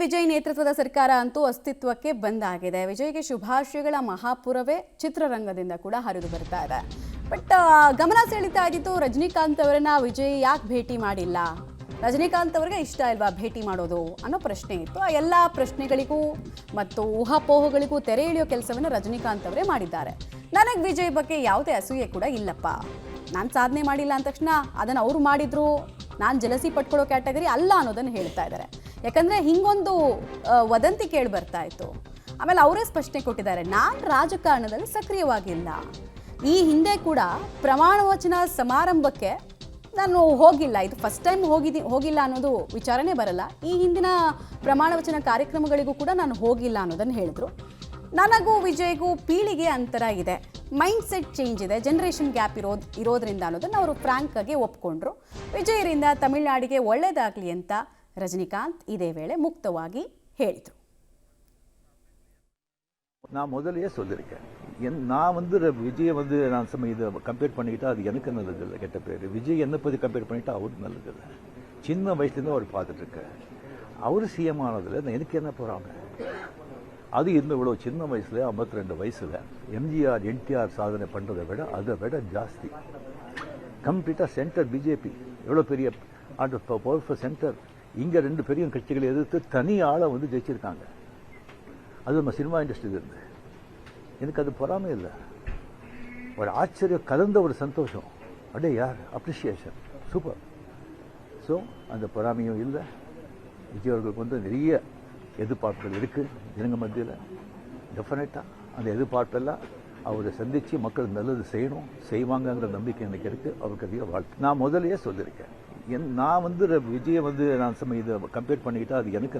ವಿಜಯ್ ನೇತೃತ್ವದ ಸರ್ಕಾರ ಅಂತೂ ಅಸ್ತಿತ್ವಕ್ಕೆ ಬಂದಾಗಿದೆ. ವಿಜಯ್ಗೆ ಶುಭಾಶಯಗಳ ಮಹಾಪುರವೇ ಚಿತ್ರರಂಗದಿಂದ ಕೂಡ ಹರಿದು ಬರ್ತಾ ಇದೆ. ಬಟ್ ಗಮನ ಸೆಳೀತಾ ಇದ್ದಿತ್ತು ರಜನಿಕಾಂತ್ ಅವರನ್ನ ವಿಜಯ್ ಯಾಕೆ ಭೇಟಿ ಮಾಡಿಲ್ಲ, ರಜನಿಕಾಂತ್ ಅವರಿಗೆ ಇಷ್ಟ ಇಲ್ವಾ ಭೇಟಿ ಮಾಡೋದು ಅನ್ನೋ ಪ್ರಶ್ನೆ ಇತ್ತು. ಆ ಎಲ್ಲ ಪ್ರಶ್ನೆಗಳಿಗೂ ಮತ್ತು ಊಹಾಪೋಹಗಳಿಗೂ ತೆರೆ ಎಳೆಯೋ ಕೆಲಸವನ್ನು ರಜನಿಕಾಂತ್ ಅವರೇ ಮಾಡಿದ್ದಾರೆ. ನನಗೆ ವಿಜಯ್ ಬಗ್ಗೆ ಯಾವುದೇ ಅಸೂಯೆ ಕೂಡ ಇಲ್ಲಪ್ಪ, ನಾನು ಸಾಧನೆ ಮಾಡಿಲ್ಲ ಅಂದ ತಕ್ಷಣ ಅದನ್ನು ಅವರು ಮಾಡಿದ್ರು ನಾನು ಜಲಸಿ ಪಟ್ಕೊಳ್ಳೋ ಕ್ಯಾಟಗರಿ ಅಲ್ಲ ಅನ್ನೋದನ್ನು ಹೇಳ್ತಾ ಇದ್ದಾರೆ. ಯಾಕಂದರೆ ಹಿಂಗೊಂದು ವದಂತಿ ಕೇಳಿ ಬರ್ತಾ ಇತ್ತು. ಆಮೇಲೆ ಅವರೇ ಸ್ಪಷ್ಟನೆ ಕೊಟ್ಟಿದ್ದಾರೆ, ನಾನು ರಾಜಕಾರಣದಲ್ಲಿ ಸಕ್ರಿಯವಾಗಿಲ್ಲ, ಈ ಹಿಂದೆ ಕೂಡ ಪ್ರಮಾಣ ವಚನ ಸಮಾರಂಭಕ್ಕೆ ನಾನು ಹೋಗಿಲ್ಲ, ಇದು ಫಸ್ಟ್ ಟೈಮ್ ಹೋಗಿಲ್ಲ ಅನ್ನೋದು ವಿಚಾರನೇ ಬರಲ್ಲ. ಈ ಹಿಂದಿನ ಪ್ರಮಾಣ ವಚನ ಕಾರ್ಯಕ್ರಮಗಳಿಗೂ ಕೂಡ ನಾನು ಹೋಗಿಲ್ಲ ಅನ್ನೋದನ್ನು ಹೇಳಿದ್ರು. ನನಗೂ ವಿಜಯ್ಗೂ ಪೀಳಿಗೆ ಅಂತರ ಇದೆ, ಮೈಂಡ್ ಸೆಟ್ ಚೇಂಜ್ ಇದೆ, ಜನರೇಷನ್ ಗ್ಯಾಪ್ ಇರೋದ್ರಿಂದ ಅನ್ನೋದನ್ನು ಅವರು ಫ್ರಾಂಕ್ ಆಗಿ ಒಪ್ಕೊಂಡ್ರು. ವಿಜಯರಿಂದ ತಮಿಳುನಾಡಿಗೆ ಒಳ್ಳೆಯದಾಗಲಿ ಅಂತ ರಜನಿಕಾಂತ್ ಇದೇ ವೇಳೆ ಮುಕ್ತವಾಗಿ ಹೇಳಿದರು. நான் முதலையே சொல்லியிருக்கேன், நான் விஜயை நான் இதை கம்பேர் பண்ணிக்கிட்டா அது எனக்கு நல்லதில்லை, கெட்ட பேர். விஜய் என்னை பற்றி கம்பேர் பண்ணிட்டா அவருக்கு நல்லதில்லை. சின்ன வயசுலேருந்து அவர் பார்த்துட்ருக்கேன். அவர் சிஎம் ஆனதில் எனக்கு என்ன போகிறாங்க, அது இன்னும் இவ்வளோ சின்ன வயசில் 52 வயசில் எம்ஜிஆர் என்டிஆர் சாதனை பண்ணுறதை விட அதை விட ஜாஸ்தி. கம்ப்ளீட்டாக சென்டர் பிஜேபி எவ்வளோ பெரிய பவர்ஃபுல் சென்டர், இங்கே 2 பெரிய கட்சிகளை எதிர்த்து தனி ஆளை ஜெயிச்சிருக்காங்க. அது நம்ம சினிமா இண்டஸ்ட்ரியில் இருந்து எனக்கு அது பொறாமே இல்லை, ஒரு ஆச்சரியம் கலந்த ஒரு சந்தோஷம். அடே யார் அப்ரிஷியேஷன், சூப்பர். ஸோ அந்த பொறாமையும் இல்லை. விஜய் அவர்களுக்கு நிறைய எதிர்பார்ப்புகள் இருக்குது ஜனங்க மத்தியில். டெஃபினட்டாக அந்த எதிர்பார்ப்பெல்லாம் அவரை சந்தித்து மக்கள் நல்லது செய்வாங்கங்கிற நம்பிக்கை எனக்கு இருக்குது. அவருக்கு அதிக வாழ்த்து. நான் முதலையே சொல்லியிருக்கேன், நான் விஜயை நான் இதை கம்பேர் பண்ணிக்கிட்டால் அது எனக்கு